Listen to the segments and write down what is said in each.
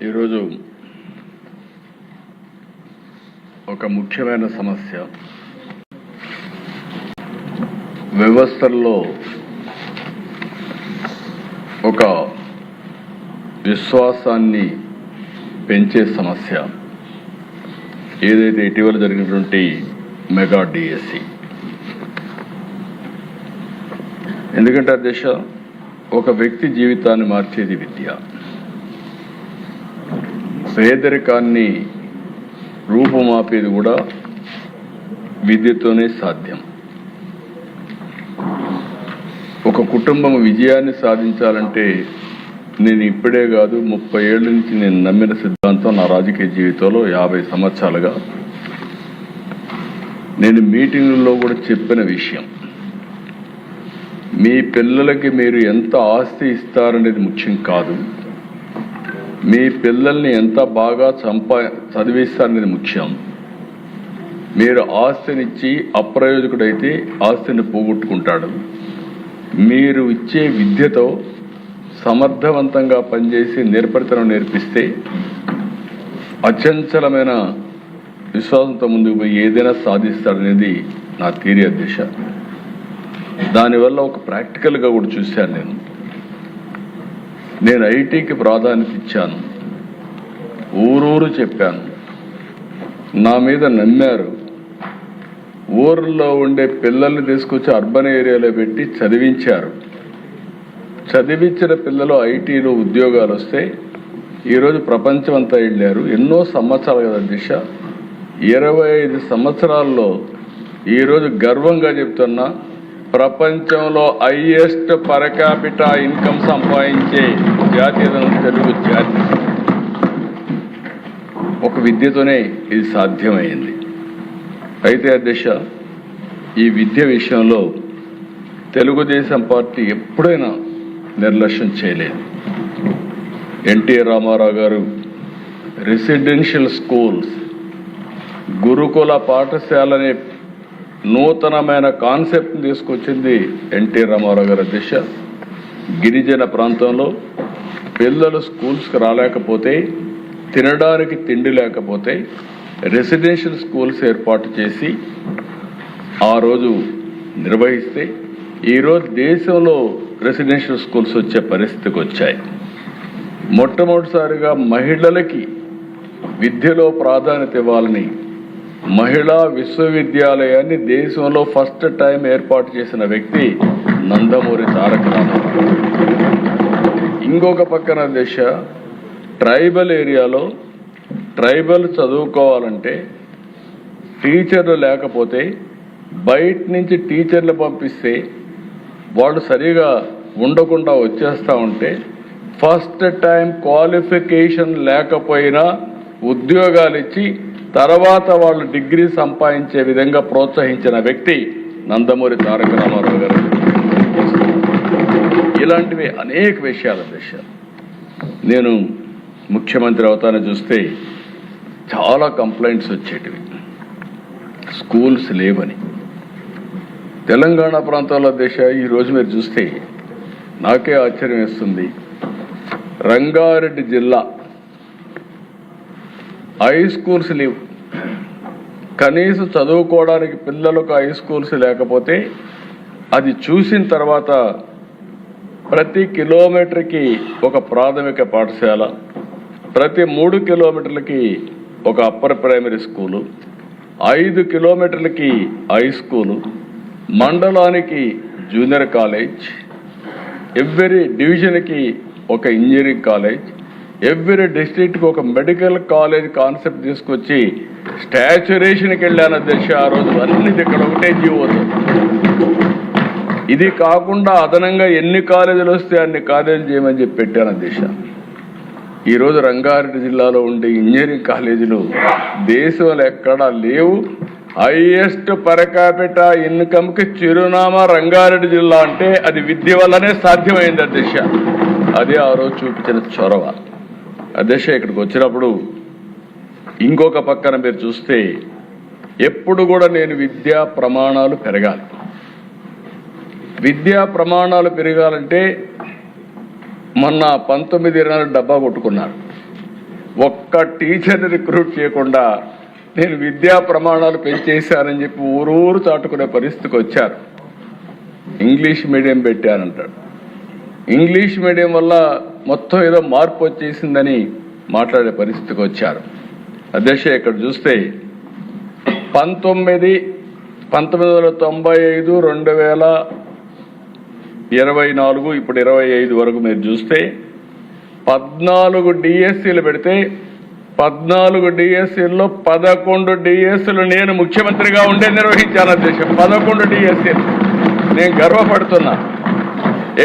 ఈరోజు ఒక ముఖ్యమైన సమస్య వ్యవస్థల్లో ఒక విశ్వాసాన్ని పెంచే సమస్య ఏదైతే ఇటీవల జరిగినటువంటి మెగా డిఎస్సి. ఎందుకంటే అధ్యక్ష, ఒక వ్యక్తి జీవితాన్ని మార్చేది విద్య. పేదరికాన్ని రూపుమాపేది కూడా విద్యతోనే సాధ్యం. ఒక కుటుంబం విజయాన్ని సాధించాలంటే నేను ఇప్పుడే కాదు 30 ఏళ్ళ నుంచి నేను నమ్మిన సిద్ధాంతం నా రాజకీయ జీవితంలో 50 సంవత్సరాలుగా నేను మీటింగుల్లో కూడా చెప్పిన విషయం. మీ పిల్లలకి మీరు ఎంత ఆస్తి ఇస్తారనేది ముఖ్యం కాదు, మీ పిల్లల్ని ఎంత బాగా చదివిస్తారనేది ముఖ్యం. మీరు ఆస్తినిచ్చి అప్రయోజకుడైతే ఆస్తిని పోగొట్టుకుంటాడు. మీరు ఇచ్చే విద్యతో సమర్థవంతంగా పనిచేసి నేర్పరితనం నేర్పిస్తే అచంచలమైన విశ్వాసంతో ముందుకు పోయి ఏదైనా సాధిస్తాడనేది నా థియరీ అధ్యక్ష. దానివల్ల ఒక ప్రాక్టికల్గా కూడా చూశాను. నేను ఐటీకి ప్రాధాన్యత ఇచ్చాను, ఊరూరు చెప్పాను, నా మీద నమ్మారు. ఊర్లో ఉండే పిల్లల్ని తీసుకొచ్చి అర్బన్ ఏరియాలో పెట్టి చదివించారు. చదివించిన పిల్లలు ఐటీలో ఉద్యోగాలు వస్తే ఈరోజు ప్రపంచం అంతా వెళ్ళారు. ఎన్నో సంవత్సరాలు కదా అధ్యక్ష, 25 సంవత్సరాల్లో ఈరోజు గర్వంగా చెప్తున్నా, ప్రపంచంలో హైయెస్ట్ పర్ క్యాపిటా ఇన్కమ్ సంపాదించే జాతి తెలుగు జాతి. ఒక విద్యతోనే ఇది సాధ్యమైంది. అయితే అధ్యక్ష, ఈ విద్య విషయంలో తెలుగుదేశం పార్టీ ఎప్పుడైనా నిర్లక్ష్యం చేయలేదు. ఎన్టీఆర్ రామారావు గారు రెసిడెన్షియల్ స్కూల్స్, గురుకుల పాఠశాలనే నూతనమైన కాన్సెప్ట్ని తీసుకొచ్చింది ఎన్టీఆర్ రామారావు గారు అధ్యక్ష. గిరిజన ప్రాంతంలో పిల్లలు స్కూల్స్కి రాలేకపోతే, తినడానికి తిండి లేకపోతే రెసిడెన్షియల్ స్కూల్స్ ఏర్పాటు చేసి ఆ రోజు నిర్వహిస్తే ఈరోజు దేశంలో రెసిడెన్షియల్ స్కూల్స్ వచ్చే పరిస్థితికి వచ్చాయి. మొట్టమొదటిసారిగా మహిళలకి విద్యలో ప్రాధాన్యత ఇవ్వాలని మహిళా విశ్వవిద్యాలయాన్ని దేశంలో ఫస్ట్ టైం ఏర్పాటు చేసిన వ్యక్తి నందమూరి తారక రామారావు. ఇంకొక పక్కన దేశ ట్రైబల్ ఏరియాలో ట్రైబల్ చదువుకోవాలంటే టీచర్లు లేకపోతే బయట నుంచి టీచర్లు పంపిస్తే వాళ్ళు సరిగా ఉండకుండా వచ్చేస్తూ ఉంటే ఫస్ట్ టైం క్వాలిఫికేషన్ లేకపోయినా ఉద్యోగాలు ఇచ్చి తర్వాత వాళ్ళు డిగ్రీ సంపాదించే విధంగా ప్రోత్సహించిన వ్యక్తి నందమూరి తారక రామారావు గారు. ఇలాంటివి అనేక విషయాల నేను ముఖ్యమంత్రి అవుతానని చూస్తే చాలా కంప్లైంట్స్ వచ్చేటివి, స్కూల్స్ లేవని. తెలంగాణ ప్రాంతాల ఈరోజు మీరు చూస్తే నాకే ఆశ్చర్యం వేస్తుంది. రంగారెడ్డి జిల్లా హై స్కూల్స్ లేవు. కనీసం చదువుకోవడానికి పిల్లలకు హై స్కూల్స్ లేకపోతే అది చూసిన తర్వాత ప్రతి కిలోమీటర్కి ఒక ప్రాథమిక పాఠశాల, ప్రతి 3 కిలోమీటర్లకి ఒక అప్పర్ ప్రైమరీ స్కూలు, 5 కిలోమీటర్లకి హై స్కూలు, మండలానికి జూనియర్ కాలేజ్, ఎవ్రీ డివిజన్కి ఒక ఇంజనీరింగ్ కాలేజ్, ఎవ్రీ డిస్ట్రిక్ట్కి ఒక మెడికల్ కాలేజ్ కాన్సెప్ట్ తీసుకొచ్చి స్టాచ్యురేషన్కి వెళ్ళాను అధ్యక్ష. ఆ రోజు అన్ని ఇక్కడ ఒకటే జీవోతో. ఇది కాకుండా అదనంగా ఎన్ని కాలేజీలు వస్తే అన్ని కాలేజీలు చేయమని చెప్పి పెట్టాను అధ్యక్ష. ఈరోజు రంగారెడ్డి జిల్లాలో ఉండే ఇంజనీరింగ్ కాలేజీలు దేశంలో ఎక్కడా లేవు. హైయెస్ట్ పర్ క్యాపిటా ఇన్కమ్కి చిరునామా రంగారెడ్డి జిల్లా అంటే అది విద్య వల్లనే సాధ్యమైంది అధ్యక్ష. అదే ఆ రోజు చూపించిన చొరవ అధ్యక్ష. ఇక్కడికి వచ్చినప్పుడు ఇంకొక పక్కన మీరు చూస్తే ఎప్పుడు కూడా నేను విద్యా ప్రమాణాలు పెరగాలి. విద్యా ప్రమాణాలు పెరగాలంటే మొన్న 19-24 డబ్బా కొట్టుకున్నారు. ఒక్క టీచర్ని రిక్రూట్ చేయకుండా నేను విద్యా ప్రమాణాలు పెంచేశానని చెప్పి ఊరూరు చాటుకునే పరిస్థితికి వచ్చారు. ఇంగ్లీష్ మీడియం పెట్టానంటాడు. ఇంగ్లీష్ మీడియం వల్ల మొత్తం ఏదో మార్పు వచ్చేసిందని మాట్లాడే పరిస్థితికి వచ్చారు. అధ్యక్ష, ఇక్కడ చూస్తే 1995, 2024 ఇప్పుడు 25 వరకు మీరు చూస్తే 14 డిఎస్సీలు పెడితే 14 డిఎస్సీల్లో 11 డిఎస్సీలు నేను ముఖ్యమంత్రిగా ఉండే నిర్వహించాను. అధ్యక్ష, 11 డిఎస్సీలు నేను గర్వపడుతున్నా.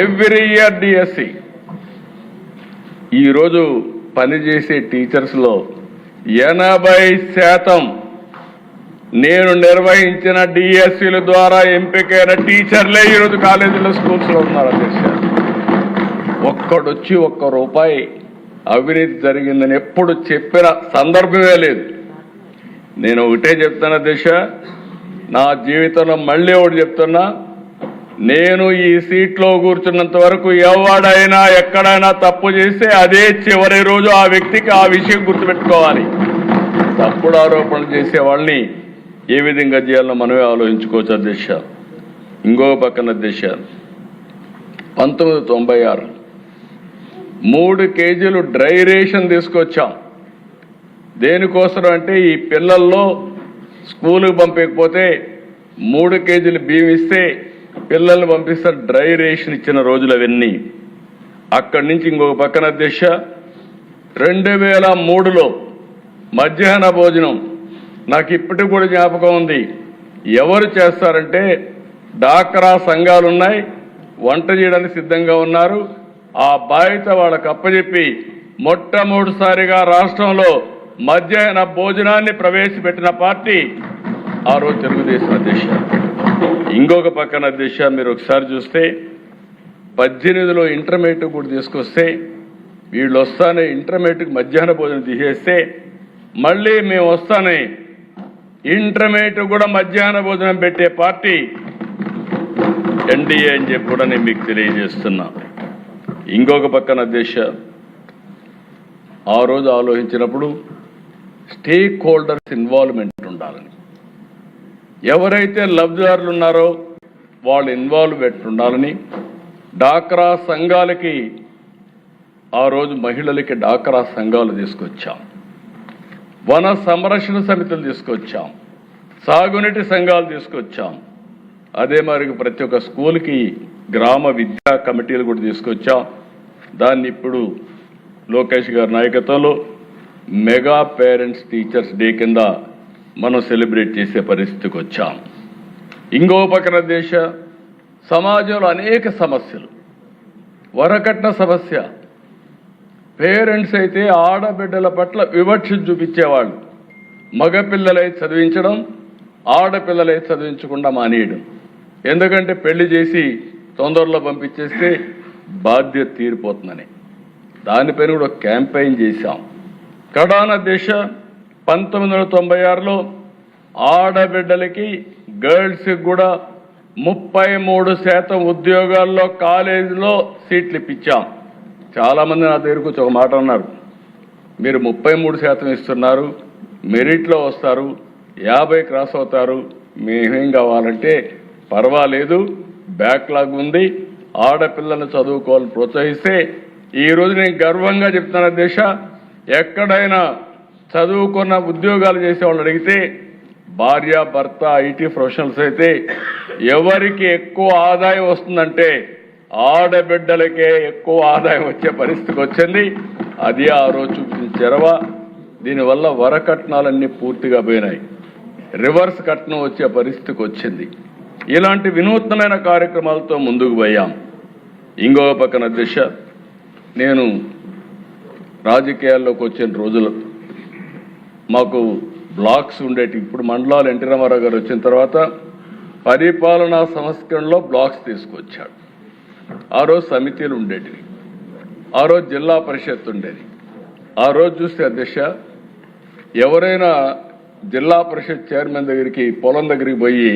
Every year DSC. ఈరోజు పనిచేసే టీచర్స్లో 80% నేను నిర్వహించిన డిఎస్సీల ద్వారా ఎంపికైన టీచర్లే ఈరోజు కాలేజీలో స్కూల్స్లో ఉన్నారు. అధ్యక్ష, ఒక్కడొచ్చి ఒక్క రూపాయి అవినీతి జరిగిందని ఎప్పుడు చెప్పిన సందర్భమే లేదు. నేను ఒకటే చెప్తాను అధ్యక్ష, నా జీవితంలో మళ్ళీ ఒకటి చెప్తున్నా, నేను ఈ సీట్లో కూర్చున్నంత వరకు ఎవడైనా ఎక్కడైనా తప్పు చేస్తే అదే చివరి రోజు ఆ వ్యక్తికి ఆ విషయం గుర్తుపెట్టుకోవాలి. తప్పుడు ఆరోపణలు చేసే వాళ్ళని ఏ విధంగా చేయాలో మనమే ఆలోచించుకోవచ్చు. అధ్యక్ష, ఇంకో పక్కన అధ్యక్ష 1996 3 కేజీలు డ్రై రేషన్ తీసుకొచ్చాం. దేనికోసం అంటే ఈ పిల్లల్లో స్కూలుకు పంపకపోతే 3 కేజీలు బియ్యం ఇస్తే పిల్లల్ని పంపిస్తారు. డ్రై రేషన్ ఇచ్చిన రోజులు అవన్నీ. అక్కడి నుంచి ఇంకొక పక్కన అధ్యక్ష 2003లో మధ్యాహ్న భోజనం నాకు ఇప్పటికి కూడా జ్ఞాపకం ఉంది. ఎవరు చేస్తారంటే డాక్రా సంఘాలు ఉన్నాయి, వంట చేయడానికి సిద్ధంగా ఉన్నారు. ఆ బాధ్యత వాళ్ళకు అప్పచెప్పి మొట్టమొదటిసారిగా రాష్ట్రంలో మధ్యాహ్న భోజనాన్ని ప్రవేశపెట్టిన పార్టీ ఆ రోజు తెలుగుదేశం. అధ్యక్ష, ఇంకొక పక్కన అధ్యక్ష మీరు ఒకసారి చూస్తే 18లో ఇంటర్మీడియట్ కూడా తీసుకొస్తే వీళ్ళు వస్తానే ఇంటర్మీడియట్కి మధ్యాహ్న భోజనం తీసేస్తే మళ్ళీ మేము వస్తానే ఇంటర్మీడియట్ కూడా మధ్యాహ్న భోజనం పెట్టే పార్టీ ఎన్డీఏ అని చెప్పి కూడా నేను మీకు తెలియజేస్తున్నా. ఇంకొక పక్కన అధ్యక్ష ఆ రోజు ఆలోచించినప్పుడు స్టేక్ హోల్డర్స్ ఇన్వాల్వ్మెంట్ ఉండాలని, ఎవరైతే లబ్ధిదారులు ఉన్నారో వాళ్ళు ఇన్వాల్వ్మెంట్ ఉండాలని డాక్రా సంఘాలకి ఆ రోజు మహిళలకి డాక్రా సంఘాలు తీసుకొచ్చాం, వన సంరక్షణ సమితులు తీసుకొచ్చాం, సాగునీటి సంఘాలు తీసుకొచ్చాం. అదే మరి ప్రతి ఒక్క స్కూల్కి గ్రామ విద్యా కమిటీలు కూడా తీసుకొచ్చాం. దాన్ని ఇప్పుడు లోకేష్ గారి నాయకత్వంలో మెగా పేరెంట్స్ టీచర్స్ డే కింద మనం సెలబ్రేట్ చేసే పరిస్థితికి వచ్చాం. ఇంకో పక్కన దేశ సమాజంలో అనేక సమస్యలు, వరకట్న సమస్య. పేరెంట్స్ అయితే ఆడబిడ్డల పట్ల వివక్ష చూపించేవాళ్ళు. మగపిల్లలై చదివించడం, ఆడపిల్లలై చదివించకుండా మానేయడం. ఎందుకంటే పెళ్లి చేసి తొందరలో పంపించేస్తే బాధ్యత తీరిపోతుందని దానిపైన కూడా క్యాంపెయిన్ చేశాం. కడాన దేశ 1996లో ఆడబిడ్డలకి గర్ల్స్కి కూడా 33% ఉద్యోగాల్లో కాలేజీలో సీట్లు ఇప్పించాం. చాలామంది నా దగ్గరకు వచ్చి ఒక మాట అన్నారు, మీరు 33% ఇస్తున్నారు, మెరిట్లో వస్తారు, 50 క్రాస్ అవుతారు, మేమేం కావాలంటే పర్వాలేదు, బ్యాక్లాగ్ ఉంది, ఆడపిల్లలను చదువుకోవాలని ప్రోత్సహిస్తే ఈరోజు నేను గర్వంగా చెప్తున్నా దేశ, ఎక్కడైనా చదువుకున్న ఉద్యోగాలు చేసేవాళ్ళు అడిగితే భార్య భర్త ఐటీ ప్రొఫెషనల్స్ అయితే ఎవరికి ఎక్కువ ఆదాయం వస్తుందంటే ఆడబిడ్డలకే ఎక్కువ ఆదాయం వచ్చే పరిస్థితికి వచ్చింది. అది ఆ రోజు చూపించిన చెరవ. దీనివల్ల వరకట్నాలన్నీ పూర్తిగా పోయినాయి, రివర్స్ కట్నం వచ్చే పరిస్థితికి వచ్చింది. ఇలాంటి వినూత్నమైన కార్యక్రమాలతో ముందుకు పోయాం. ఇంకో పక్కన దిశ, నేను రాజకీయాల్లోకి వచ్చిన రోజులు మాకు బ్లాక్స్ ఉండేటి. ఇప్పుడు మండలాలు ఎన్టీ రామారావు గారు వచ్చిన తర్వాత పరిపాలనా సంస్కరణలో బ్లాక్స్ తీసుకొచ్చాడు. ఆ రోజు సమితిలు ఉండేటివి, ఆ రోజు జిల్లా పరిషత్ ఉండేది. ఆ రోజు చూస్తే అధ్యక్ష, ఎవరైనా జిల్లా పరిషత్ చైర్మన్ దగ్గరికి పొలం దగ్గరికి పోయి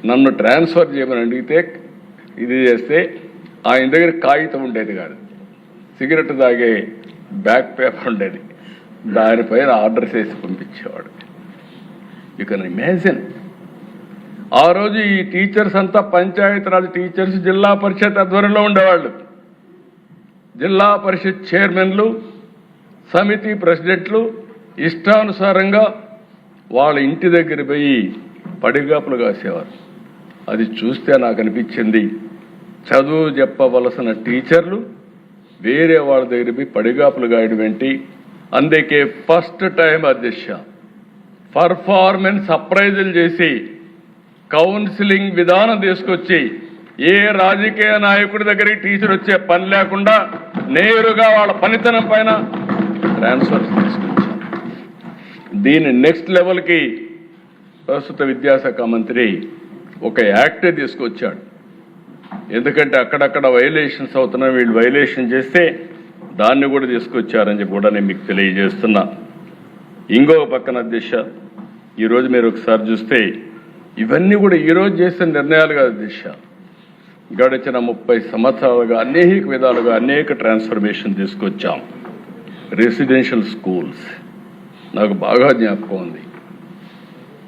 నన్ను ట్రాన్స్ఫర్ చేయమని అడిగితే ఇది చేస్తే ఆయన దగ్గర కాగితం ఉండేది కాదు, సిగరెట్ తాగే బ్యాక్ పేపర్ ఉండేది. దానిపైన ఆర్డర్స్ వేసి పంపించేవాడు. You can imagine. ఆ రోజు ఈ టీచర్స్ అంతా పంచాయతీరాజ్ టీచర్స్ జిల్లా పరిషత్ ఆధ్వర్యంలో ఉండేవాళ్ళు. జిల్లా పరిషత్ చైర్మన్లు, సమితి ప్రెసిడెంట్లు ఇష్టానుసారంగా వాళ్ళ ఇంటి దగ్గర పోయి పడిగాపులు కాసేవారు. అది చూస్తే నాకు అనిపించింది, చదువు చెప్పవలసిన టీచర్లు వేరే వాళ్ళ దగ్గర పోయి పడిగాపులు గాయడం ఏంటి? అందుకే ఫస్ట్ టైం అధ్యక్ష పర్ఫార్మెన్స్ అప్రైజల్ చేసి కౌన్సిలింగ్ విధానం తీసుకొచ్చి ఏ రాజకీయ నాయకుడి దగ్గరికి టీచర్ వచ్చే పని లేకుండా నేరుగా వాళ్ళ పనితనం పైన ట్రాన్స్ఫర్స్ తీసుకొచ్చారు. దీని నెక్స్ట్ లెవెల్కి ప్రస్తుత విద్యాశాఖ మంత్రి ఒక యాక్ట్ తీసుకొచ్చాడు. ఎందుకంటే అక్కడక్కడ వైలేషన్స్ అవుతున్నాయి, వీళ్ళు వైలేషన్ చేస్తే దాన్ని కూడా తీసుకొచ్చారని చెప్పి కూడా నేను మీకు తెలియజేస్తున్నా. ఇంకొక పక్కన అధ్యక్ష, ఈరోజు మీరు ఒకసారి చూస్తే ఇవన్నీ కూడా ఈరోజు చేసిన నిర్ణయాలు కాదు అధ్యక్ష. గడిచిన 30 సంవత్సరాలుగా అనేక విధాలుగా అనేక ట్రాన్స్ఫర్మేషన్ తీసుకొచ్చాం. రెసిడెన్షియల్ స్కూల్స్ నాకు బాగా జ్ఞాపకం ఉంది.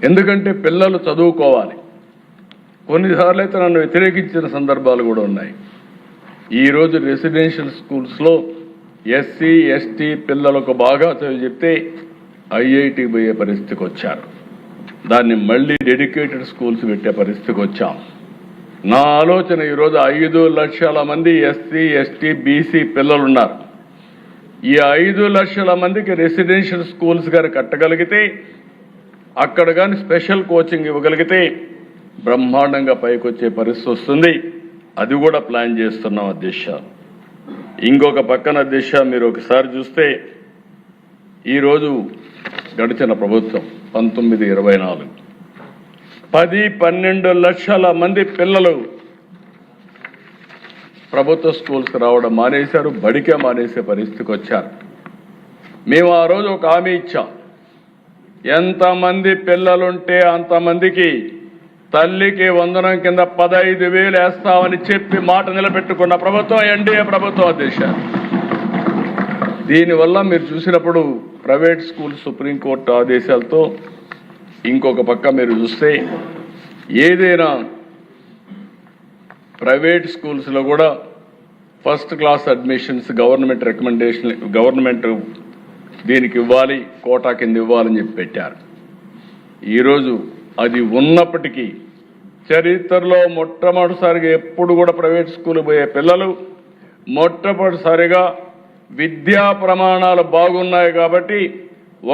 ఎందుకంటే పిల్లలు చదువుకోవాలి. కొన్నిసార్లు అయితే నన్ను వ్యతిరేకించిన సందర్భాలు కూడా ఉన్నాయి. ఈరోజు రెసిడెన్షియల్ స్కూల్స్లో ఎస్సీ ఎస్టీ పిల్లలకు బాగా చదువు చెప్తే ఐఐటి పోయే పరిస్థితికి వచ్చారు. దాన్ని మళ్ళీ డెడికేటెడ్ స్కూల్స్ పెట్టే పరిస్థితికి వచ్చాం. నా ఆలోచన ఈరోజు 5 లక్షల మంది ఎస్సీ ఎస్టీ బీసీ పిల్లలు ఉన్నారు. ఈ 5 లక్షల మందికి రెసిడెన్షియల్ స్కూల్స్ గారు కట్టగలిగితే, అక్కడ కానీ స్పెషల్ కోచింగ్ ఇవ్వగలిగితే బ్రహ్మాండంగా పైకి వచ్చే పరిస్థితి వస్తుంది. అది కూడా ప్లాన్ చేస్తున్నాం అధ్యక్ష. ఇంకొక పక్కన అధ్యక్ష, మీరు ఒకసారి చూస్తే ఈరోజు గడిచిన ప్రభుత్వం 1924 10-12 లక్షల మంది పిల్లలు ప్రభుత్వ స్కూల్స్కి రావడం మానేశారు, బడికే మానేసే పరిస్థితికి వచ్చారు. మేము ఆ రోజు ఒక హామీ ఇచ్చాం, ఎంతమంది పిల్లలుంటే అంతమందికి తల్లికి వందనం కింద 15,000 వేస్తామని చెప్పి మాట నిలబెట్టుకున్న ప్రభుత్వం ఎన్డీఏ ప్రభుత్వం అధ్యక్ష. దీనివల్ల మీరు చూసినప్పుడు ప్రైవేట్ స్కూల్ సుప్రీంకోర్టు ఆదేశాలతో, ఇంకొక పక్క మీరు చూస్తే ఏదైనా ప్రైవేట్ స్కూల్స్లో కూడా first class admissions government recommendation, government దీనికి ఇవ్వాలి, కోటా కింద ఇవ్వాలని చెప్పి పెట్టారు. ఈరోజు అది ఉన్నప్పటికీ చరిత్రలో మొట్టమొదటిసారిగా ఎప్పుడు కూడా ప్రైవేట్ స్కూల్ పోయే పిల్లలు మొట్టమొదటిసారిగా విద్యా ప్రమాణాలు బాగున్నాయి కాబట్టి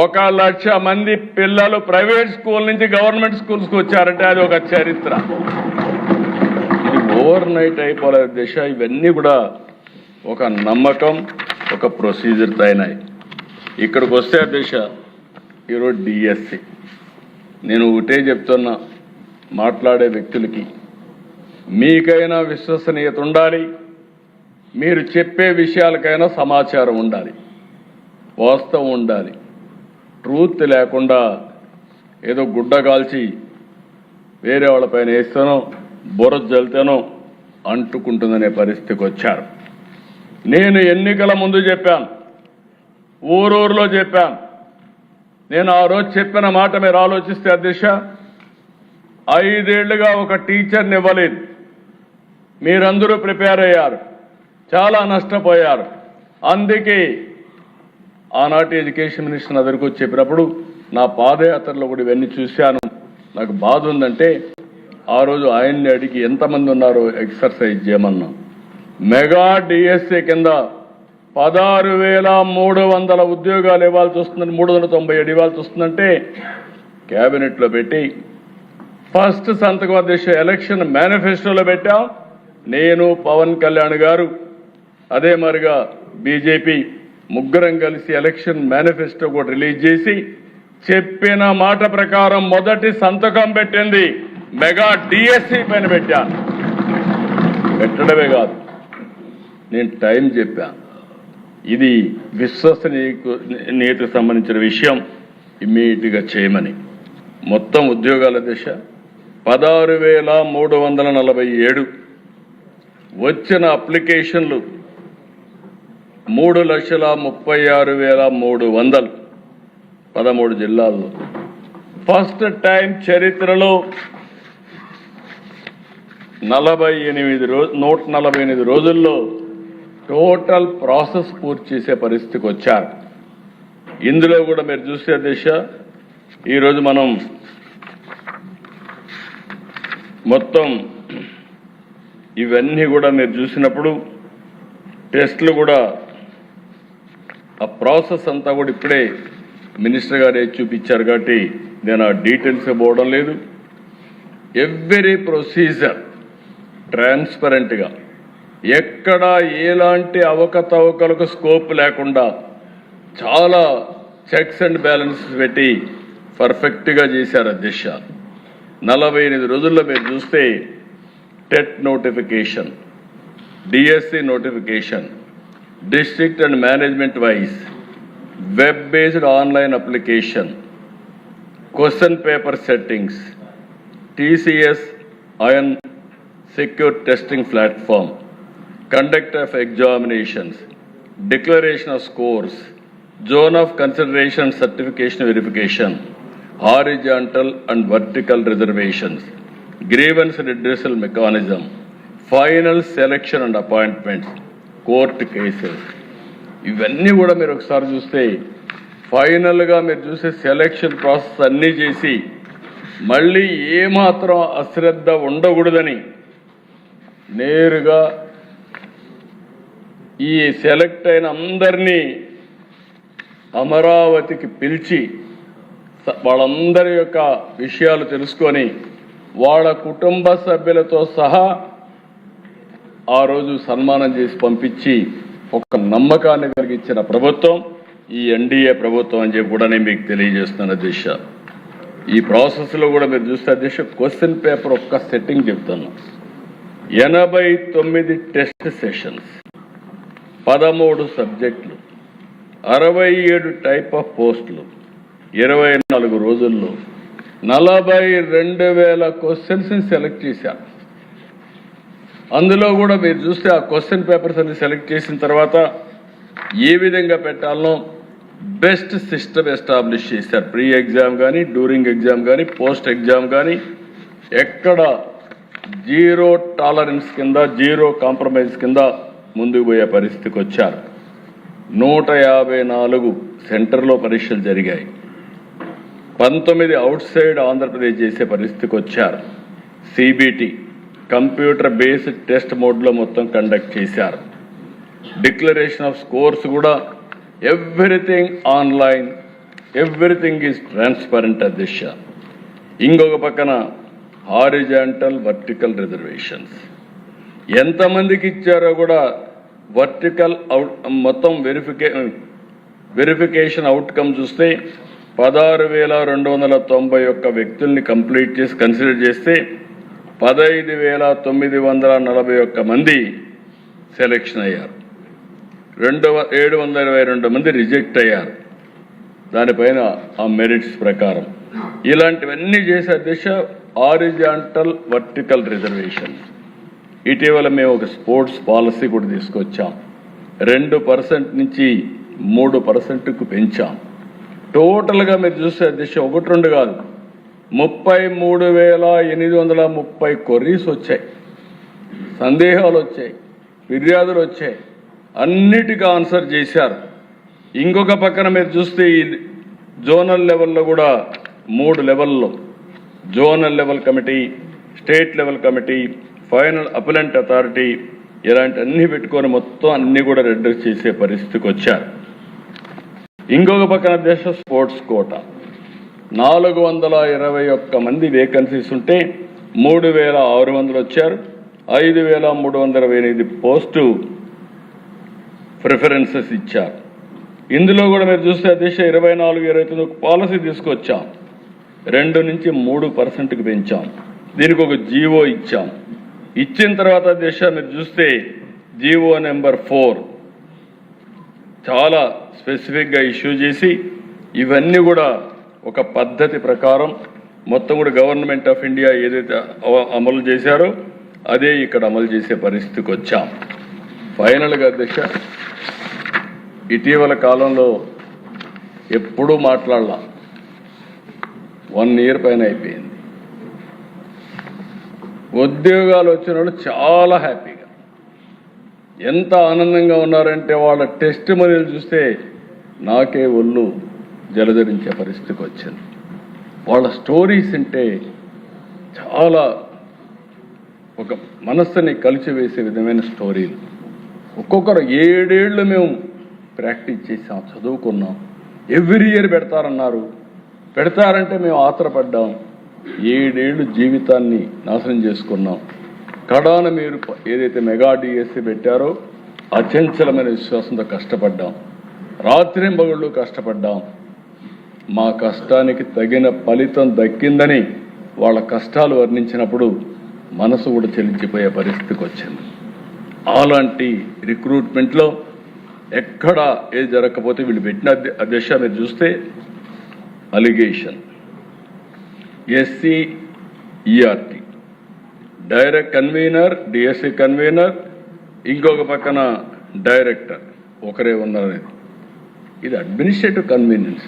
1 లక్ష మంది పిల్లలు ప్రైవేట్ స్కూల్ నుంచి గవర్నమెంట్ స్కూల్స్కి వచ్చారంటే అది ఒక చరిత్ర. ఇది ఓవర్ నైట్ అయిపోలేదు దిశ. ఇవన్నీ కూడా ఒక నమ్మకం, ఒక ప్రొసీజర్ అయినాయి. ఇక్కడికి వస్తే దిశ ఈరోజు డిఎస్సి, నేను ఒకటే చెప్తున్నా మాట్లాడే వ్యక్తులకి, మీకైనా విశ్వసనీయత ఉండాలి, మీరు చెప్పే విషయాలకైనా సమాచారం ఉండాలి, వాస్తవం ఉండాలి. ట్రూత్ లేకుండా ఏదో గుడ్డ కాల్చి వేరే వాళ్ళపైన వేస్తానో బురద జల్తానో అంటుకుంటుందనే పరిస్థితికి వచ్చారు. నేను ఎన్నికల ముందు చెప్పాను, ఊరూరులో చెప్పాను. నేను ఆ రోజు చెప్పిన మాట మీరు ఆలోచిస్తే అధ్యక్ష, 5 ఏళ్లుగా ఒక టీచర్ని ఇవ్వలేదు. మీరందరూ ప్రిపేర్ అయ్యారు, చాలా నష్టపోయారు. అందుకే ఆనాటి ఎడ్యుకేషన్ మినిస్టర్ దగ్గరికి వచ్చి చెప్పినప్పుడు నా పాదయాత్రలో కూడా ఇవన్నీ చూశాను. నాకు బాధ ఉందంటే ఆ రోజు ఆయన్ని అడిగి ఎంతమంది ఉన్నారో ఎక్సర్సైజ్ చేయమన్నా. మెగా డిఎస్సి కింద 16,300 ఉద్యోగాలు ఇవ్వాల్సి వస్తుందని, 397 ఇవ్వాల్సి వస్తుందంటే క్యాబినెట్లో పెట్టి ఫస్ట్ సంతకం అధ్యక్ష ఎలక్షన్ మేనిఫెస్టోలో పెట్టాం. నేను, పవన్ కళ్యాణ్ గారు, అదే మరిగా బీజేపీ ముగ్గురం కలిసి ఎలక్షన్ మేనిఫెస్టో కూడా రిలీజ్ చేసి చెప్పిన మాట ప్రకారం మొదటి సంతకం పెట్టింది మెగా డిఎస్సి పైన పెట్టాను. పెట్టడమే కాదు, నేను టైం చెప్పాను. ఇది విశ్వసనీయతకు సంబంధించిన విషయం, ఇమ్మీడియట్గా చేయమని. మొత్తం ఉద్యోగాల దిశ 16,347, వచ్చిన అప్లికేషన్లు 3,36,300. 13 జిల్లాల్లో ఫస్ట్ టైం చరిత్రలో 148 రోజుల్లో టోటల్ ప్రాసెస్ పూర్తి చేసే పరిస్థితికి వచ్చారు. ఇందులో కూడా మీరు చూసే దిశ ఈరోజు మనం మొత్తం ఇవన్నీ కూడా మీరు చూసినప్పుడు టెస్టులు కూడా ఆ ప్రాసెస్ అంతా కూడా ఇప్పుడే మినిస్టర్ గారే చూపించారు కాబట్టి నేను ఆ డీటెయిల్స్ పోవడం లేదు. ఎవ్రీ ప్రొసీజర్ ట్రాన్స్పరెంట్గా ఎక్కడ ఎలాంటి అవకతవకలకు స్కోప్ లేకుండా చాలా చెక్స్ అండ్ బ్యాలెన్సెస్ పెట్టి పర్ఫెక్ట్గా చేశారు అధ్యక్ష. 48 రోజుల్లో మీరు చూస్తే TET notification, DSC notification, district and management wise web based online application, question paper settings, TCS iON secure testing platform, conduct of examinations, declaration of scores, zone of consideration certification verification, horizontal and vertical reservations, grievance redressal mechanism, final selection and appointments, court cases. ఇవన్నీ కూడా మీరు ఒకసారి చూస్తే ఫైనల్గా మీరు చూసే selection process అన్నీ చేసి మళ్ళీ ఏమాత్రం అశ్రద్ధ ఉండకూడదని నేరుగా ఈ సెలెక్ట్ అయిన అందరినీ అమరావతికి పిలిచి వాళ్ళందరి యొక్క విషయాలు తెలుసుకొని వాళ్ళ కుటుంబ సభ్యులతో సహా ఆ రోజు సన్మానం చేసి పంపించి ఒక నమ్మకాన్ని కలిగించిన ప్రభుత్వం ఈ ఎన్డీఏ ప్రభుత్వం అని చెప్పి కూడా నేను మీకు తెలియజేస్తున్నాను అధ్యక్ష. ఈ ప్రాసెస్లో కూడా మీరు చూస్తే అధ్యక్ష క్వశ్చన్ పేపర్ ఒక్క సెట్టింగ్ చెప్తున్నా. 89 టెస్ట్ సెషన్స్, 13 సబ్జెక్టులు, 67 టైప్ ఆఫ్ పోస్టులు, 24 రోజుల్లో 42,000 క్వశ్చన్స్ని సెలెక్ట్ చేశారు. అందులో కూడా మీరు చూస్తే ఆ క్వశ్చన్ పేపర్స్ అన్ని సెలెక్ట్ చేసిన తర్వాత ఏ విధంగా పెట్టాలనో బెస్ట్ సిస్టమ్ ఎస్టాబ్లిష్ చేశారు. ప్రీ ఎగ్జామ్ కానీ, డ్యూరింగ్ ఎగ్జామ్ కానీ, పోస్ట్ ఎగ్జామ్ కానీ ఎక్కడ జీరో టాలరెన్స్ కింద, జీరో కాంప్రమైజ్ కింద ముందుకు పోయే పరిస్థితికి వచ్చారు. 154 సెంటర్లో పరీక్షలు జరిగాయి. 19 అవుట్ సైడ్ ఆంధ్రప్రదేశ్ చేసే పరిస్థితికి వచ్చారు. సిబిటి కంప్యూటర్ బేస్డ్ టెస్ట్ మోడ్లో మొత్తం కండక్ట్ చేశారు. డిక్లరేషన్ ఆఫ్ స్కోర్స్ కూడా everything online, everything is transparent అధ్యక్ష. ఇంకొక పక్కన హారిజాంటల్ వర్టికల్ రిజర్వేషన్స్ ఎంతమందికి ఇచ్చారో కూడా వర్టికల్ మొత్తం వెరిఫికేషన్ అవుట్కమ్ చూస్తే 16,291 వ్యక్తుల్ని కంప్లీట్ చేసి కన్సిడర్ చేస్తే 15,941 మంది సెలెక్షన్ అయ్యారు. 722 మంది రిజెక్ట్ అయ్యారు. దానిపైన ఆ మెరిట్స్ ప్రకారం ఇలాంటివన్నీ చేసే దిశ హారిజాంటల్ వర్టికల్ రిజర్వేషన్. ఇటీవల మేము ఒక స్పోర్ట్స్ పాలసీ కూడా తీసుకొచ్చాం. 2% నుంచి 3%కు పెంచాం. టోటల్గా మీరు చూసే దిశ 1-2 కాదు, 33,830 క్వరీస్ వచ్చాయి, సందేహాలు వచ్చాయి, ఫిర్యాదులు వచ్చాయి, అన్నిటికీ ఆన్సర్ చేశారు. ఇంకొక పక్కన మీరు చూస్తే ఈ జోనల్ లెవెల్లో కూడా 3 లెవెల్లో zonal level committee, state level committee, final appellant authority ఇలాంటి అన్ని పెట్టుకొని మొత్తం అన్ని కూడా రెడ్యూస్ చేసే పరిస్థితికి వచ్చారు. ఇంకొక పక్కన దేశ స్పోర్ట్స్ కోట 421 మంది వేకెన్సీస్ ఉంటే 3,600 వచ్చారు. 5,328 పోస్టు ప్రిఫరెన్సెస్ ఇచ్చారు. ఇందులో కూడా మీరు చూస్తే దేశ 24-29 పాలసీ తీసుకొచ్చాం. 2 నుంచి 3%కి పెంచాం. దీనికి ఒక జీవో ఇచ్చాం. ఇచ్చిన తర్వాత దేశ మీరు చూస్తే జీవో నెంబర్ 4 చాలా స్పెసిఫిక్గా ఇష్యూ చేసి ఇవన్నీ కూడా ఒక పద్ధతి ప్రకారం మొత్తం కూడా గవర్నమెంట్ ఆఫ్ ఇండియా ఏదైతే అమలు చేశారో అదే ఇక్కడ అమలు చేసే పరిస్థితికి వచ్చాం. ఫైనల్గా అధ్యక్ష, ఇటీవల కాలంలో ఎప్పుడూ మాట్లాడలా. 1 ఇయర్ పైన అయిపోయింది. ఉద్యోగాలు వచ్చిన వాళ్ళు చాలా హ్యాపీగా, ఎంత ఆనందంగా ఉన్నారంటే వాళ్ళ టెస్ట్ మనీలు చూస్తే నాకే ఒళ్ళు జలధరించే పరిస్థితికి వచ్చింది. వాళ్ళ స్టోరీస్ అంటే చాలా ఒక మనస్సుని కలిసివేసే విధమైన స్టోరీలు. ఒక్కొక్కరు 7 ఏళ్ళు మేము ప్రాక్టీస్ చేసాం, చదువుకున్నాం. ఎవ్రీ ఇయర్ పెడతారన్నారు, పెడతారంటే మేము ఆత్రపడ్డాం. 7 ఏళ్ళు జీవితాన్ని నాశనం చేసుకున్నాం. కడాన మీరు ఏదైతే మెగా డిఎస్సి పెట్టారో అచంచలమైన విశ్వాసంతో కష్టపడ్డాం, రాత్రింబగళ్ళు కష్టపడ్డాం. మా కష్టానికి తగిన ఫలితం దక్కిందని వాళ్ళ కష్టాలు వర్ణించినప్పుడు మనసు కూడా చెల్లించిపోయే పరిస్థితికి వచ్చింది. అలాంటి రిక్రూట్మెంట్లో ఎక్కడ ఏది జరగకపోతే వీళ్ళు పెట్టిన అధ్యక్ష మీరు చూస్తే allegation SC ERT direct convener, DSC convener, ఇంకొక పక్కన డైరెక్టర్ ఒకరే ఉన్నారనేది. ఇది అడ్మినిస్ట్రేటివ్ కన్వీనియన్స్.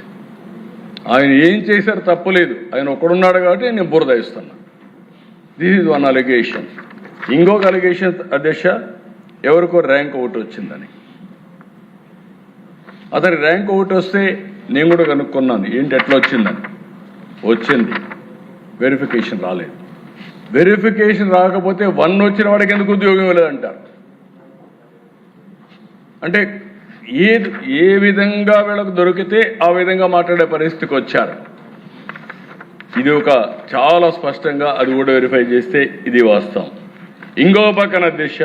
ఆయన ఏం చేశారు తప్పులేదు, ఆయన ఒకడున్నాడు కాబట్టి నేను బురద ఇస్తున్నా. This is one allegation. ఇంకొక అలిగేషన్ అధ్యక్ష, ఎవరికో ర్యాంక్ ఒకటి వచ్చిందని. అతని ర్యాంక్ ఒకటి వస్తే నేను కూడా కనుక్కున్నాను ఏంటి ఎట్లా వచ్చిందని. వచ్చింది, వెరిఫికేషన్ రాలేదు. వెరిఫికేషన్ రాకపోతే 1 వచ్చిన వాడికి ఎందుకు ఉద్యోగం ఇవ్వలేదంటారు. అంటే ఏ విధంగా వీళ్ళకు దొరికితే ఆ విధంగా మాట్లాడే పరిస్థితికి వచ్చారు. ఇది ఒక చాలా స్పష్టంగా అది కూడా వెరిఫై చేస్తే ఇది వాస్తవం. ఇంకో పక్కన అధ్యక్ష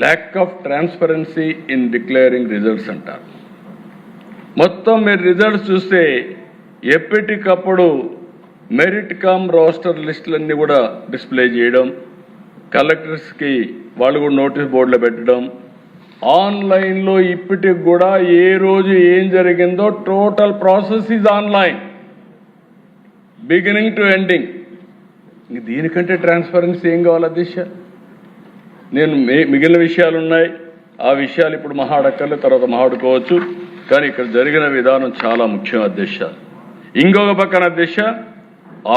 lack of transparency in declaring results అంటారు. మొత్తం మీరు రిజల్ట్స్ చూస్తే ఎప్పటికప్పుడు మెరిట్ కమ్ రోస్టర్ లిస్టులన్నీ కూడా డిస్ప్లే చేయడం, కలెక్టర్స్కి వాళ్ళు కూడా నోటీస్ బోర్డులో పెట్టడం, ఆన్లైన్లో ఇప్పటికి కూడా ఏ రోజు ఏం జరిగిందో total process is online beginning to ending. దీనికంటే ట్రాన్స్పరెన్సీ ఏం కావాలి అధ్యక్ష? నేను మిగిలిన విషయాలు ఉన్నాయి, ఆ విషయాలు ఇప్పుడు మహాడక్కర్లే, తర్వాత మహాడుకోవచ్చు. కానీ ఇక్కడ జరిగిన విధానం చాలా ముఖ్యం అధ్యక్ష. ఇంకొక పక్కన అధ్యక్ష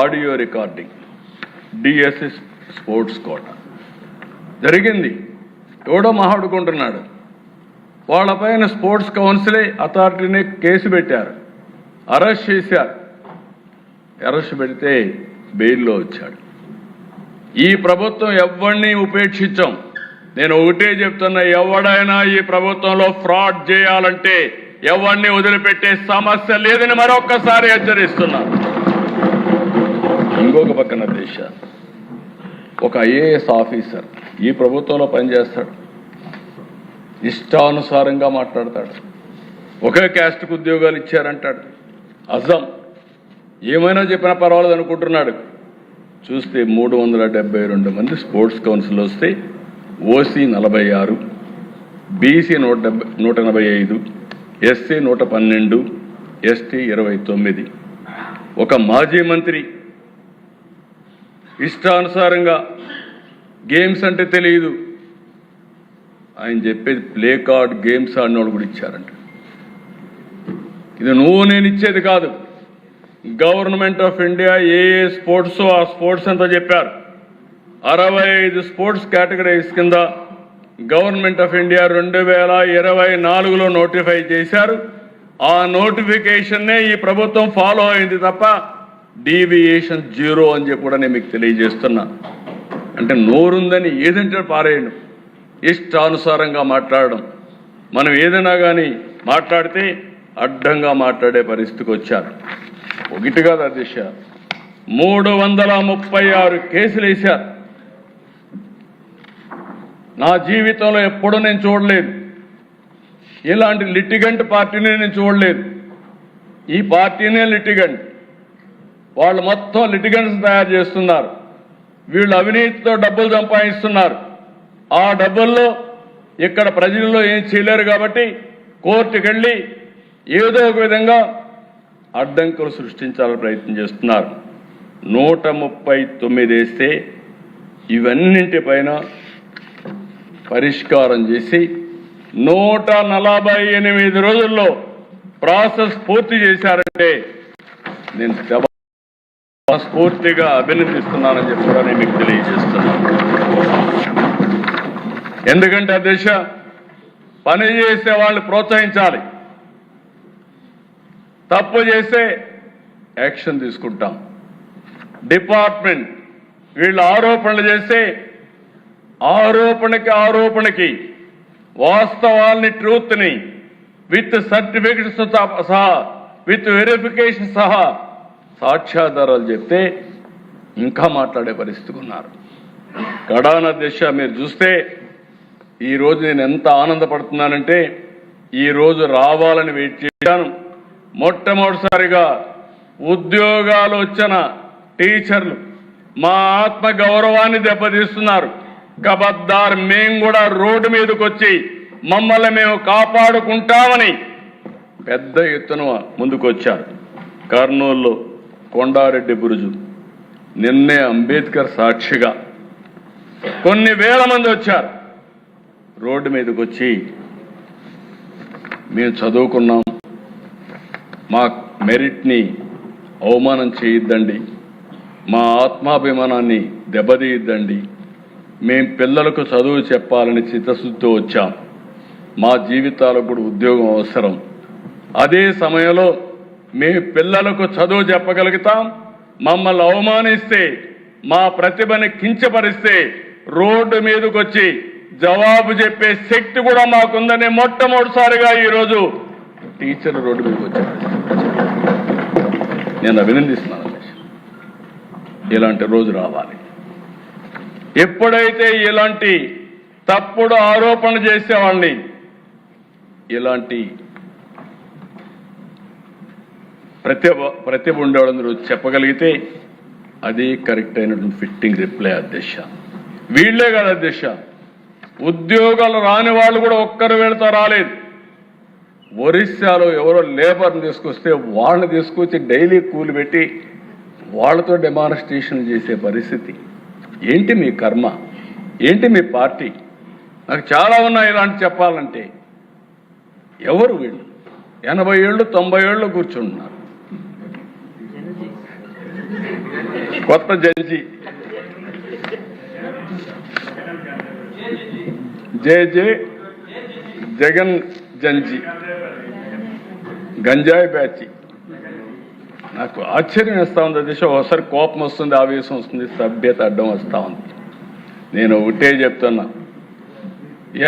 audio recording, DSC sports quota జరిగింది. ఎవడో మహాడుకుంటున్నాడు, వాళ్ళపైన స్పోర్ట్స్ కౌన్సిలే అథారిటీనే కేసు పెట్టారు, అరెస్ట్ చేశారు. అరెస్ట్ పెడితే బెయిల్లో వచ్చాడు. ఈ ప్రభుత్వం ఎవరిని ఉపేక్షించాం. నేను ఒకటే చెప్తున్నా, ఎవడైనా ఈ ప్రభుత్వంలో ఫ్రాడ్ చేయాలంటే ఎవరిని వదిలిపెట్టే సమస్య లేదని మరొక్కసారి హెచ్చరిస్తున్నా. ఇంకొక పక్కన దేశ ఒక ఐఏఎస్ ఆఫీసర్ ఈ ప్రభుత్వంలో పనిచేస్తాడు, ఇష్టానుసారంగా మాట్లాడతాడు. ఒకే క్యాస్ట్కు ఉద్యోగాలు ఇచ్చారంటాడు. అజం ఏమైనా చెప్పినా పర్వాలేదు అనుకుంటున్నాడు. చూస్తే 372 మంది స్పోర్ట్స్ కౌన్సిల్ వస్తే ఓసీ 46, బీసీ 185, ఎస్సీ 112, ఎస్టీ 29. ఒక మాజీ మంత్రి ఇష్టానుసారంగా గేమ్స్ అంటే తెలియదు, ఆయన చెప్పేది ప్లే కార్డ్ గేమ్స్ ఆడినోళ్ళు కూడా ఇచ్చారంట. ఇది నువ్వు నేను ఇచ్చేది కాదు. Government of India A sports ఆ స్పోర్ట్స్ అంతా చెప్పారు. 65 స్పోర్ట్స్ కేటగిరీస్ కింద గవర్నమెంట్ ఆఫ్ ఇండియా 2024లో నోటిఫై చేశారు. ఆ నోటిఫికేషన్నే ఈ ప్రభుత్వం ఫాలో అయింది తప్ప డీవియేషన్ 0 అని చెప్పి కూడా నేను మీకు తెలియజేస్తున్నా. అంటే నోరుందని ఏదంటే పారేయడం, ఇష్టానుసారంగా మాట్లాడడం. మనం ఏదైనా కానీ మాట్లాడితే అడ్డంగా మాట్లాడే పరిస్థితికి వచ్చారు. ఒకటి కాదు అధ్యక్ష, 336 కేసులు వేశారు. నా జీవితంలో ఎప్పుడూ నేను చూడలేదు, ఇలాంటి లిటిగెంట్ పార్టీని నేను చూడలేదు. ఈ పార్టీనే లిటిగెంట్, వాళ్ళు మొత్తం లిటిగెంట్స్ తయారు చేస్తున్నారు. వీళ్ళు అవినీతితో డబ్బులు సంపాదిస్తున్నారు. ఆ డబ్బుల్లో ఇక్కడ ప్రజల్లో ఏం చేయలేరు కాబట్టి కోర్టుకు వెళ్ళి ఏదో ఒక విధంగా అడ్డంకులు సృష్టించాలని ప్రయత్నం చేస్తున్నారు. 139 వేస్తే ఇవన్నింటిపైన పరిష్కారం చేసి 148 రోజుల్లో ప్రాసెస్ పూర్తి చేశారంటే నేను స్ఫూర్తిగా అభినందిస్తున్నానని చెప్పి కూడా నేను మీకు తెలియజేస్తున్నాను. ఎందుకంటే అధ్యక్ష, పని చేసే వాళ్ళు ప్రోత్సహించాలి, తప్పు చేస్తే యాక్షన్ తీసుకుంటాం. డిపార్ట్మెంట్ వీళ్ళు ఆరోపణలు చేస్తే ఆరోపణకి వాస్తవాల్ని, ట్రూత్ని విత్ సర్టిఫికెట్స్ సహా, విత్ వెరిఫికేషన్ సహా సాక్ష్యాధారాలు చెప్తే ఇంకా మాట్లాడే పరిస్థితికి ఉన్నారు. కడాన దిశ మీరు చూస్తే ఈరోజు నేను ఎంత ఆనందపడుతున్నానంటే, ఈరోజు రావాలని వెయిట్ చేశాను. మొట్టమొదటిసారిగా ఉద్యోగాలు వచ్చిన టీచర్లు మా ఆత్మ గౌరవాన్ని దెబ్బతీస్తున్నారు. కబద్దార్, మేము కూడా రోడ్డు మీదకి వచ్చి మమ్మల్ని మేము కాపాడుకుంటామని పెద్ద ఎత్తున ముందుకొచ్చారు. కర్నూలులో కొండారెడ్డి బురుజు, నిన్నే అంబేద్కర్ సాక్షిగా కొన్ని వేల మంది వచ్చారు. రోడ్డు మీదకి వచ్చి మేము చదువుకున్నాం, మా మెరిట్ని అవమానం చేయొద్దండి, మా ఆత్మాభిమానాన్ని దెబ్బతీయద్దండి, మేం పిల్లలకు చదువు చెప్పాలని చిత్తశుద్ధితో వచ్చాం, మా జీవితాలకు కూడా ఉద్యోగం అవసరం, అదే సమయంలో మేము పిల్లలకు చదువు చెప్పగలుగుతాం, మమ్మల్ని అవమానిస్తే, మా ప్రతిభని కించపరిస్తే రోడ్డు మీదకి వచ్చి జవాబు చెప్పే శక్తి కూడా మాకుందని మొట్టమొదటిసారిగా ఈరోజు టీచర్ రోడ్డు మీదకి వచ్చారు. నేను అభినందిస్తున్నాను. ఇలాంటి రోజు రావాలి. ఎప్పుడైతే ఇలాంటి తప్పుడు ఆరోపణలు చేసేవాళ్ళని, ఇలాంటి ప్రతిభ ఉండేవాళ్ళందరూ చెప్పగలిగితే అది కరెక్ట్ అయినటువంటి ఫిట్టింగ్ రిప్లై అధ్యక్ష. వీళ్లే కాదు అధ్యక్ష, ఉద్యోగాలు రాని వాళ్ళు కూడా ఒక్కరు వెళ్తా రాలేదు. ఒరిస్సాలో ఎవరో లేబర్ని తీసుకొస్తే వాళ్ళని తీసుకొచ్చి డైలీ కూలి పెట్టి వాళ్ళతో డెమాన్స్ట్రేషన్ చేసే పరిస్థితి. ఏంటి మీ కర్మ, ఏంటి మీ పార్టీ? నాకు చాలా ఉన్నాయి ఇలాంటి చెప్పాలంటే. ఎవరు వీళ్ళు? 80 ఏళ్ళు 90 ఏళ్ళు కూర్చుంటున్నారు. కొత్త జడ్జి జే జగన్ జంజి గంజాయి బ్యాచి. నాకు ఆశ్చర్యం వేస్తా ఉంది దిశ. ఒకసారి కోపం వస్తుంది, ఆవేశం వస్తుంది, సభ్యత అడ్డం వస్తా ఉంది. నేను ఒకటే చెప్తున్నా,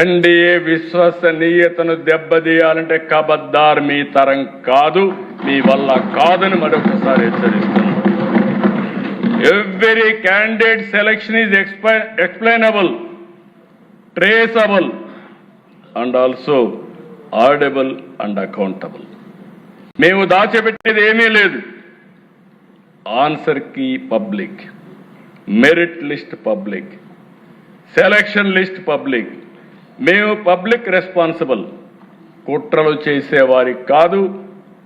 ఎన్డీఏ విశ్వసనీయతను దెబ్బతీయాలంటే కబద్దార్ మీ తరం కాదు, మీ వల్ల కాదని మరొకసారి హెచ్చరిస్తున్నాను. Every candidate selection is explainable, traceable and also audible and accountable. మేము దాచిపెట్టేది ఏమీ లేదు. Answer key public, merit list public, selection list public. మేము పబ్లిక్ రెస్పాన్సిబుల్. కుట్రలు చేసేవారికి కాదు,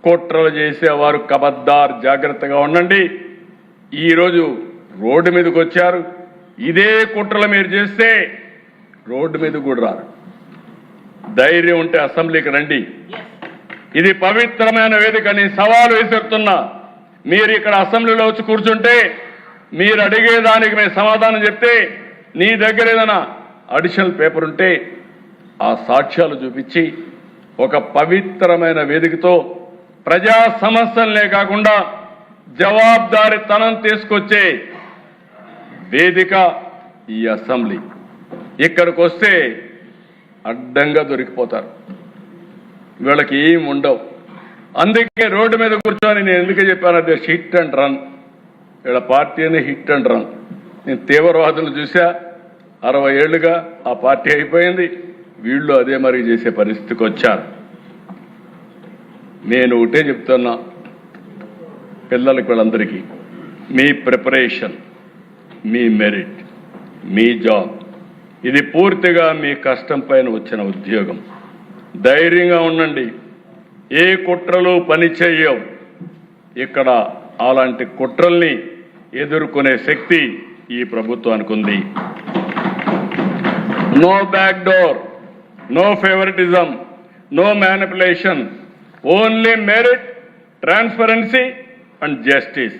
కుట్రలు చేసేవారు కబద్దార్, జాగ్రత్తగా ఉండండి. ఈరోజు రోడ్డు మీదకి వచ్చారు. ఇదే కుట్రలు మీరు చేస్తే రోడ్డు మీద కూడా రారు. ధైర్యం ఉంటే అసెంబ్లీకి రండి. ఇది పవిత్రమైన వేదిక. నేను సవాలు విసురుతున్నా. మీరు ఇక్కడ అసెంబ్లీలో వచ్చి కూర్చుంటే మీరు అడిగేదానికి మేము సమాధానం చెప్తే, నీ దగ్గర ఏదైనా అడిషనల్ పేపర్ ఉంటే ఆ సాక్ష్యాలు చూపించి ఒక పవిత్రమైన వేదికతో ప్రజా సమస్యలనే కాకుండా జవాబుదారీతనం తీసుకొచ్చే వేదిక ఈ అసెంబ్లీ. ఇక్కడికి వస్తే అడ్డంగా దొరికిపోతారు, వీళ్ళకి ఏం ఉండవు. అందుకే రోడ్డు మీద కూర్చొని నేను ఎందుకు చెప్పానంటే హిట్ అండ్ రన్. వీళ్ళ పార్టీని హిట్ అండ్ రన్. నేను తీవ్రవాదులు చూసా, 60 ఏళ్లుగా ఆ పార్టీ అయిపోయింది. వీళ్ళు అదే మరి చేసే పరిస్థితికి వచ్చారు. నేను ఒకటే చెప్తున్నా పిల్లలకి, వీళ్ళందరికీ, మీ ప్రిపరేషన్, మీ మెరిట్, మీ జాబ్, ఇది పూర్తిగా మీ కష్టం పైన వచ్చిన ఉద్యోగం. ధైర్యంగా ఉండండి. ఏ కుట్రలు పని చేయవు. ఇక్కడ అలాంటి కుట్రల్ని ఎదుర్కొనే శక్తి ఈ ప్రభుత్వానికి ఉంది. No back door, no favouritism, no manipulation. Only merit, transparency and justice.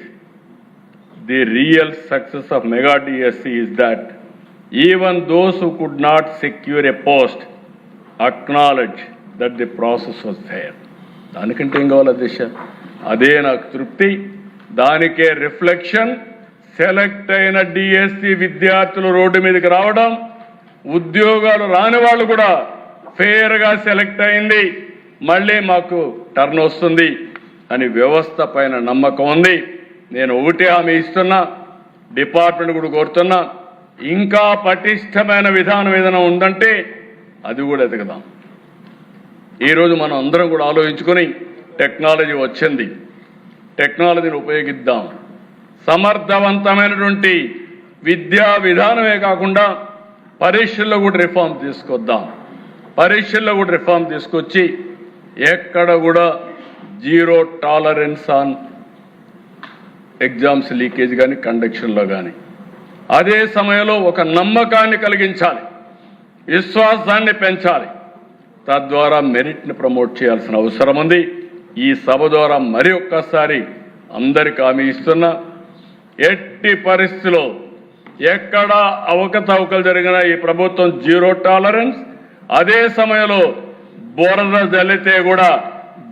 The real success of Mega DSC is that even those who could not secure a post acknowledge that the process was fair. దానికంటే ఏం కావాలి దిశ? అదే నాకు తృప్తి. దానికే reflection. Select అయిన DSC విద్యార్థులు road మీదకి రావడం, ఉద్యోగాలు రాని వాళ్ళు కూడా ఫేర్గా సెలెక్ట్ అయింది, మళ్ళీ మాకు టర్న్ వస్తుంది అని వ్యవస్థ పైన నమ్మకం ఉంది. నేను ఒకటే హామీ ఇస్తున్నా, డిపార్ట్మెంట్ కూడా కోరుతున్నా, ఇంకా పటిష్టమైన విధానం ఏదైనా ఉందంటే అది కూడా ఎతకదాం. ఈరోజు మనం అందరం కూడా ఆలోచించుకొని టెక్నాలజీ వచ్చింది, టెక్నాలజీని ఉపయోగిద్దాం. సమర్థవంతమైనటువంటి విద్యా విధానమే కాకుండా పరీక్షల్లో కూడా రిఫార్మ్ తీసుకొద్దాం. పరీక్షల్లో కూడా రిఫార్మ్ తీసుకొచ్చి ఎక్కడ కూడా zero tolerance on exams leakage కానీ కండక్షన్లో కానీ. అదే సమయంలో ఒక నమ్మకాన్ని కలిగించాలి, విశ్వాసాన్ని పెంచాలి. తద్వారా మెరిట్ని ప్రమోట్ చేయాల్సిన అవసరం ఉంది. ఈ సభ ద్వారా మరి ఒక్కసారి అందరికి హామీ ఇస్తున్నా, ఎట్టి పరిస్థితిలో ఎక్కడా అవకతవకలు జరిగినా ఈ ప్రభుత్వం జీరో టాలరెన్స్. అదే సమయంలో బురద జల్లితే కూడా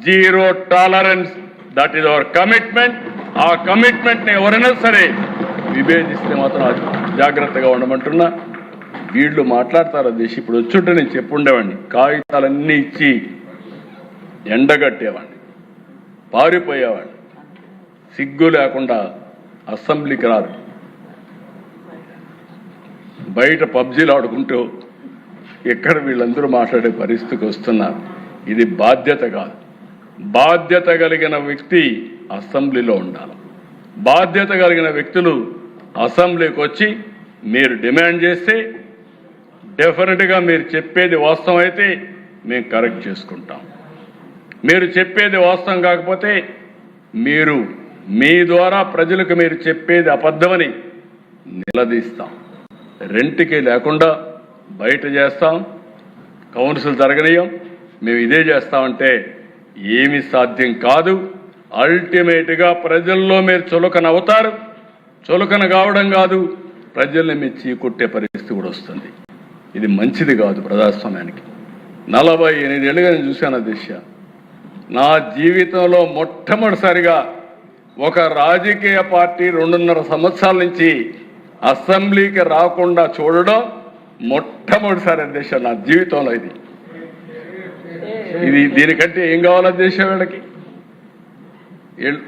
zero tolerance. That is our commitment. ఆ కమిట్మెంట్ని ఎవరైనా సరే విభేదిస్తే మాత్రం జాగ్రత్తగా ఉండమంటున్నా. వీళ్ళు మాట్లాడతారు దేశం. ఇప్పుడు వచ్చుంటే నేను చెప్పుండేవాడిని, కాగితాలన్నీ ఇచ్చి ఎండగట్టేవాడిని, పారిపోయేవాడిని. సిగ్గు లేకుండా అసెంబ్లీకి రారు, బయట పబ్జీలు ఆడుకుంటూ ఎక్కడ వీళ్ళందరూ మాట్లాడే పరిస్థితికి వస్తున్నారు. ఇది బాధ్యత కాదు. బాధ్యత కలిగిన వ్యక్తి అసెంబ్లీలో ఉండాలి. బాధ్యత కలిగిన వ్యక్తులు అసెంబ్లీకి వచ్చి మీరు డిమాండ్ చేస్తే డెఫినెట్గా మీరు చెప్పేది వాస్తవం అయితే మేము కరెక్ట్ చేసుకుంటాం. మీరు చెప్పేది వాస్తవం కాకపోతే మీరు మీ ద్వారా ప్రజలకు మీరు చెప్పేది అబద్ధమని నిలదీస్తాం. రెంట్కి లేకుండా బయట చేస్తాం, కౌన్సిల్ జరగనీయం, మేము ఇదే చేస్తామంటే ఏమీ సాధ్యం కాదు. అల్టిమేట్గా ప్రజల్లో మీరు చులకన అవుతారు. చులకన కావడం కాదు, ప్రజల్ని మెచ్చి కొట్టే పరిస్థితి కూడా వస్తుంది. ఇది మంచిది కాదు ప్రజాస్వామ్యానికి. 48 ఏళ్ళుగా నేను చూశాను దిశ. నా జీవితంలో మొట్టమొదటిసారిగా ఒక రాజకీయ పార్టీ 2.5 సంవత్సరాల నుంచి అసెంబ్లీకి రాకుండా చూడడం మొట్టమొదటిసారి దిశ నా జీవితంలో. ఇది దీనికంటే ఏం కావాలో దేశం వీళ్ళకి?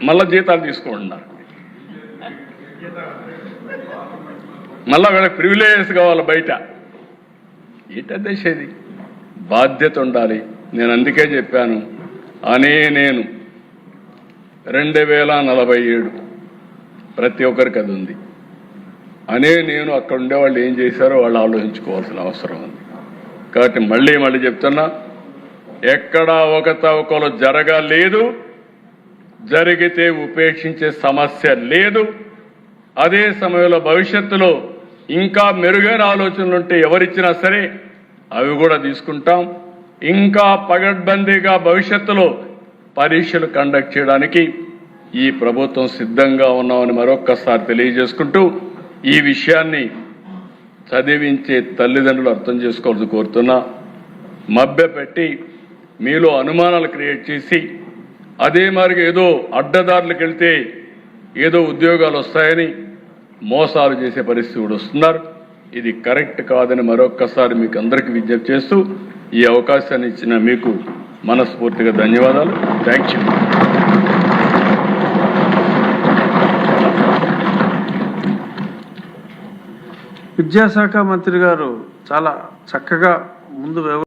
మళ్ళా జీతాలు తీసుకుంటున్నారు, మళ్ళా వీళ్ళకి ప్రివిలేజెస్ కావాలి బయట. ఏంట దేశం ఇది? బాధ్యత ఉండాలి. నేను అందుకే చెప్పాను, నేను 2047 ప్రతి ఒక్కరికి అది ఉంది. నేను అక్కడ ఉండేవాళ్ళు ఏం చేశారో వాళ్ళు ఆలోచించుకోవాల్సిన అవసరం ఉంది. కాబట్టి మళ్ళీ చెప్తున్నా, ఎక్కడా అవకతవకలు జరగలేదు, జరిగితే ఉపేక్షించే సమస్య లేదు. అదే సమయంలో భవిష్యత్తులో ఇంకా మెరుగైన ఆలోచనలుంటే ఎవరిచ్చినా సరే అవి కూడా తీసుకుంటాం. ఇంకా పగడ్బందీగా భవిష్యత్తులో పరీక్షలు కండక్ట్ చేయడానికి ఈ ప్రభుత్వం సిద్ధంగా ఉన్నామని మరొక్కసారి తెలియజేసుకుంటూ, ఈ విషయాన్ని చదివించే తల్లిదండ్రులు అర్థం చేసుకోవాల్సి కోరుతున్నా. మభ్యపెట్టి మీలో అనుమానాలు క్రియేట్ చేసి అదే మరి ఏదో అడ్డదారులకు వెళ్తే ఏదో ఉద్యోగాలు వస్తాయని మోసాలు చేసే పరిస్థితి కూడా వస్తున్నారు. ఇది కరెక్ట్ కాదని మరొక్కసారి మీకు అందరికీ విజ్ఞప్తి చేస్తూ ఈ అవకాశాన్ని ఇచ్చిన మీకు మనస్ఫూర్తిగా ధన్యవాదాలు. Thank you. విద్యాశాఖ మంత్రి గారు చాలా చక్కగా ముందు